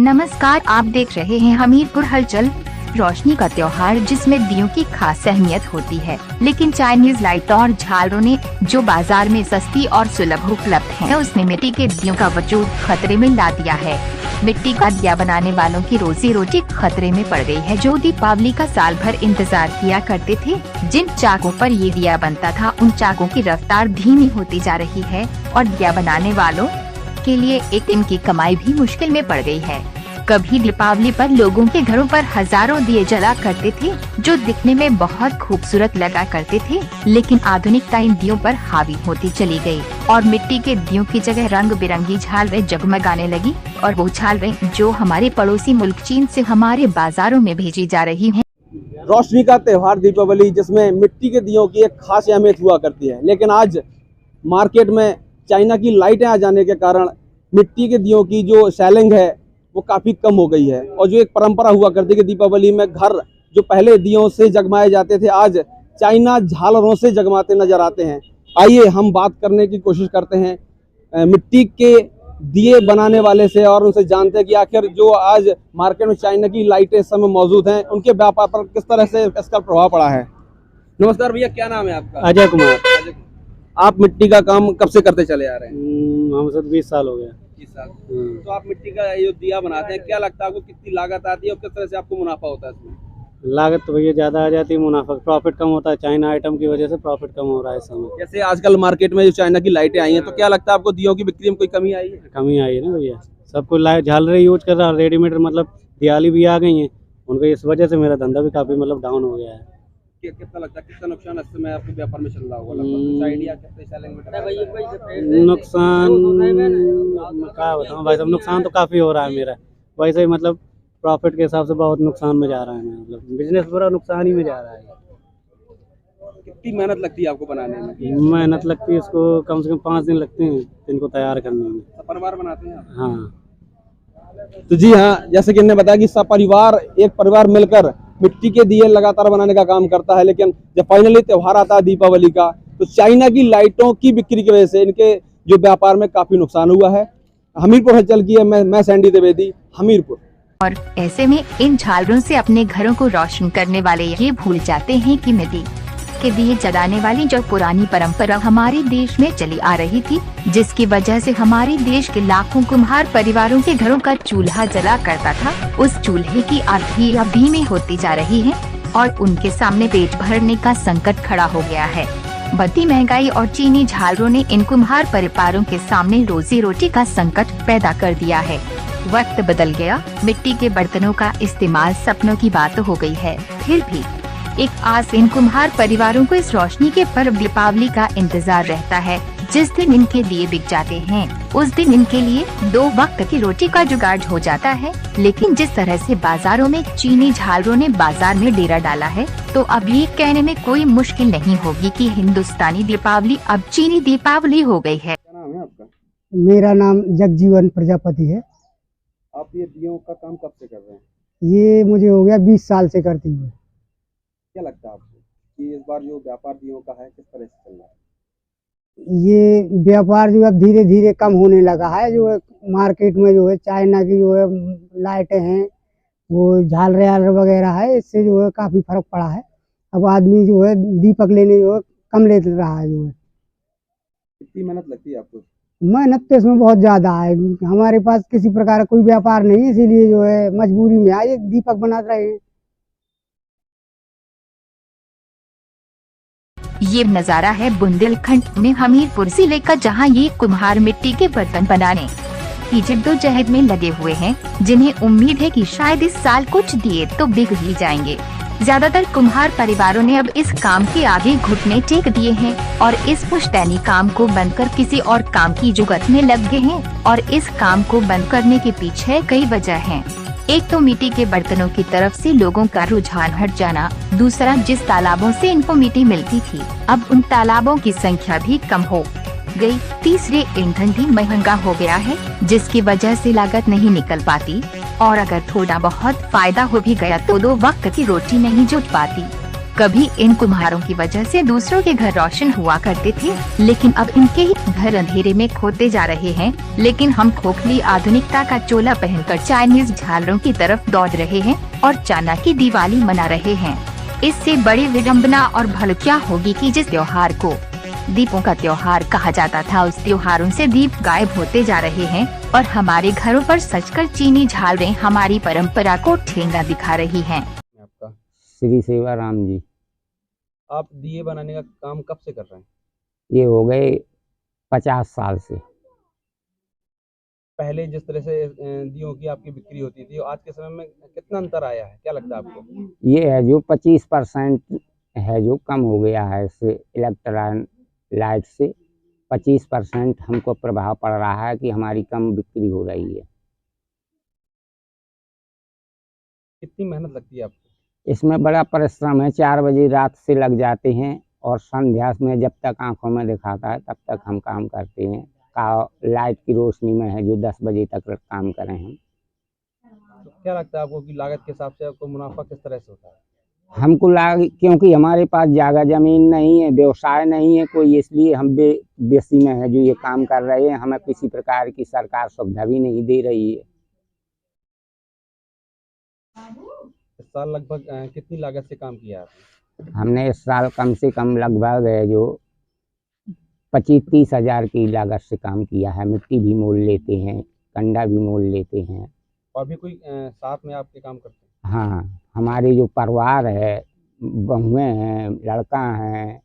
नमस्कार, आप देख रहे हैं हमीरपुर हलचल। रोशनी का त्योहार जिसमें दियों की खास अहमियत होती है, लेकिन चाइनीज लाइट और झालरों ने जो बाजार में सस्ती और सुलभ उपलब्ध है, उसने मिट्टी के दियों का वजूद खतरे में ला दिया है। मिट्टी का दिया बनाने वालों की रोजी रोटी खतरे में पड़ गई है, जो दीपावली का साल भर इंतजार किया करते थे। जिन चाकों पर ये दिया बनता था, उन चाकों की रफ्तार धीमी होती जा रही है और दिया बनाने वालों के लिए एक दिन की कमाई भी मुश्किल में पड़ गई है। कभी दीपावली पर लोगों के घरों पर हजारों दिए जला करते थे, जो दिखने में बहुत खूबसूरत लगा करते थे, लेकिन आधुनिकता इन दियों पर हावी होती चली गई और मिट्टी के दियों की जगह रंग बिरंगी झालरें जगमगाने लगी। और वो झालरें जो हमारे पड़ोसी मुल्क चीन से हमारे बाजारों में भेजी जा रही हैं। रोशनी का त्योहार दीपावली, जिसमें मिट्टी के दियों की एक खास अहमियत हुआ करती है, लेकिन आज मार्केट में चाइना की लाइटें आ जाने के कारण मिट्टी के दियों की जो सेलिंग है वो काफ़ी कम हो गई है। और जो एक परंपरा हुआ करती है कि दीपावली में घर जो पहले दियों से जगमाए जाते थे, आज चाइना झालरों से जगमाते नजर आते हैं। आइए हम बात करने की कोशिश करते हैं मिट्टी के दिए बनाने वाले से और उनसे जानते हैं कि आखिर जो आज मार्केट में चाइना की लाइटें इस समय मौजूद हैं, उनके व्यापार पर किस तरह से इसका प्रभाव पड़ा है। नमस्कार भैया, क्या नाम है आपका? अजय कुमार। आप मिट्टी का काम कब से करते चले आ रहे हैं? हमसे 20 साल हो गया। 20 साल। तो आप मिट्टी का ये दिया बनाते हैं, क्या लगता है आपको कितनी लागत आती है और किस तरह से आपको मुनाफा होता है इसमें? लागत तो भैया ज़्यादा आ जाती है, मुनाफा प्रॉफिट कम होता है। चाइना आइटम की वजह से प्रॉफिट कम हो रहा है इस समय। जैसे आजकल मार्केट में जो चाइना की लाइटें आई हैं, तो क्या लगता है आपको दियों की बिक्री में कोई कमी आई है? कमी आई है ना भैया, सबको लाइट झालरें यूज कर रहा है, रेडीमेड मतलब दिवाली भी आ गई हैं उनको, इस वजह से मेरा धंधा भी काफ़ी मतलब डाउन हो गया है। कितना लगता है, कितना नुकसान इस समय आपके व्यापार में चल रहा होगा? लगभग कुछ आइडिया कितने सेलिंग में? नुकसान क्या बताऊँ भाई साहब, नुकसान तो काफ़ी हो रहा है मेरा। वैसे ही मतलब प्रॉफिट के हिसाब से बहुत नुकसान में जा रहा है, मतलब बिजनेस पूरा नुकसान ही में जा रहा है। कितनी मेहनत लगती है आपको बनाने में? मेहनत लगती है इसको, कम से कम 5 दिन लगते हैं इनको तैयार करने में। परिवार बनाते हैं आप? हाँ। तो जी हाँ, जैसे कि इन्होंने बताया कि सब परिवार, एक परिवार मिलकर मिट्टी के दिए लगातार बनाने का काम करता है। लेकिन जब फाइनली त्योहार आता है दीपावली का, तो चाइना की लाइटों की बिक्री की वजह से इनके जो व्यापार में काफी नुकसान हुआ है। हमीरपुर हलचल की है, मैं सैंडी द्विवेदी, हमीरपुर। और ऐसे में इन झालरों से अपने घरों को रोशन करने वाले ये भूल जाते हैं कि मिट्टी के दिए जलाने वाली जो पुरानी परंपरा हमारे देश में चली आ रही थी, जिसकी वजह से हमारे देश के लाखों कुम्हार परिवारों के घरों का चूल्हा जला करता था, उस चूल्हे की आधी अब धीमी होती जा रही है और उनके सामने पेट भरने का संकट खड़ा हो गया है। बढ़ती महंगाई और चीनी झालरों ने इन कुम्हार परिवारों के सामने रोजी रोटी का संकट पैदा कर दिया है। वक्त बदल गया, मिट्टी के बर्तनों का इस्तेमाल सपनों की बात हो गई है। फिर भी एक आस इन कुम्हार परिवारों को इस रोशनी के पर्व दीपावली का इंतजार रहता है, जिस दिन इनके दिए बिक जाते हैं। उस दिन इनके लिए 2 वक्त की रोटी का जुगाड़ हो जाता है। लेकिन जिस तरह से बाजारों में चीनी झालरों ने बाजार में डेरा डाला है, तो अब ये कहने में कोई मुश्किल नहीं होगी कि हिंदुस्तानी दीपावली अब चीनी दीपावली हो गई है। क्या नाम है आपका? मेरा नाम जगजीवन प्रजापति है। आप ये दियों का काम कब से कर रहे हैं? ये मुझे हो गया 20 साल से करती हुए। क्या लगता है आपको कि इस बार जो व्यापार दियों का है किस तरह से चल रहा है? ये व्यापार जो अब धीरे धीरे कम होने लगा है। जो है मार्केट में जो है चाइना की जो है लाइटें हैं, वो झालर वगैरह है, इससे जो है काफ़ी फर्क पड़ा है। अब आदमी जो है दीपक लेने जो है कम ले रहा है। जो है कितनी मेहनत लगती है आपको? मेहनत तो इसमें बहुत ज़्यादा है। हमारे पास किसी प्रकार का कोई व्यापार नहीं है, इसीलिए जो है मजबूरी में आए दीपक बना रहे हैं। ये नज़ारा है बुंदेलखंड में हमीरपुर जिले का, जहां ये कुम्हार मिट्टी के बर्तन बनाने की जद्दोजहद में लगे हुए हैं, जिन्हें उम्मीद है कि शायद इस साल कुछ दिए तो बिक ही जाएंगे। ज्यादातर कुम्हार परिवारों ने अब इस काम के आगे घुटने टेक दिए हैं और इस पुश्तैनी काम को बंद कर किसी और काम की जुगत में लग गए हैं। और इस काम को बंद करने के पीछे कई वजह हैं। एक तो मिट्टी के बर्तनों की तरफ से लोगों का रुझान हट जाना, दूसरा जिस तालाबों से इनको मिट्टी मिलती थी, अब उन तालाबों की संख्या भी कम हो गई। तीसरे ईंधन भी महंगा हो गया है, जिसकी वजह से लागत नहीं निकल पाती और अगर थोड़ा बहुत फायदा हो भी गया तो 2 वक्त की रोटी नहीं जुट पाती। कभी इन कुम्हारों की वजह से दूसरों के घर रोशन हुआ करते थे, लेकिन अब इनके ही घर अंधेरे में खोते जा रहे हैं। लेकिन हम खोखली आधुनिकता का चोला पहनकर चाइनीज झालरों की तरफ दौड़ रहे हैं और चाइना की दिवाली मना रहे हैं। इससे बड़ी विडंबना और भल क्या होगी कि जिस त्योहार को दीपों का त्योहार कहा जाता था, उस त्योहारों से दीप गायब होते जा रहे हैं और हमारे घरों पर सजकर चीनी झालरें हमारी परंपरा को ठेंगा दिखा रही हैं। आपका श्री सेवाराम जी। आप दिए बनाने का काम कब से कर रहे हैं? ये हो गए 50 साल से। पहले जिस तरह से दियों की आपकी बिक्री होती थी, आज के समय में कितना अंतर आया है, क्या लगता है आपको? ये है जो 25% है जो कम हो गया है इससे, इलेक्ट्रॉन लाइट से 25% हमको प्रभाव पड़ रहा है कि हमारी कम बिक्री हो रही है। कितनी मेहनत लगती है आपको? इसमें बड़ा परिश्रम है। 4 बजे रात से लग जाते हैं और संध्या में जब तक आंखों में दिखाता है तब तक हम काम करते हैं। लाइट की रोशनी में है जो 10 बजे तक काम करें हम। तो क्या लगता है आपको कि लागत के हिसाब से आपको मुनाफा किस तरह से होता है? हमको क्योंकि हमारे पास जगह जमीन नहीं है, व्यवसाय नहीं है कोई, इसलिए हम बेसी में है जो ये काम कर रहे हैं। हमें किसी प्रकार की सरकार सुविधा भी नहीं दे रही है। इस साल लगभग कितनी लागत से काम किया आपने? हमने इस साल कम से कम लगभग है जो 25-30 हज़ार की लागत से काम किया है। मिट्टी भी मोल लेते हैं, कंडा भी मोल लेते हैं। और भी कोई साथ में आपके काम करते हैं? हाँ, हमारे जो परिवार है, बहुएँ हैं, लड़का हैं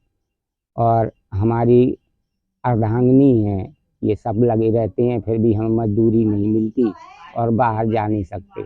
और हमारी अर्धांगिनी है, ये सब लगे रहते हैं। फिर भी हमें मजदूरी नहीं मिलती और बाहर जा नहीं सकते।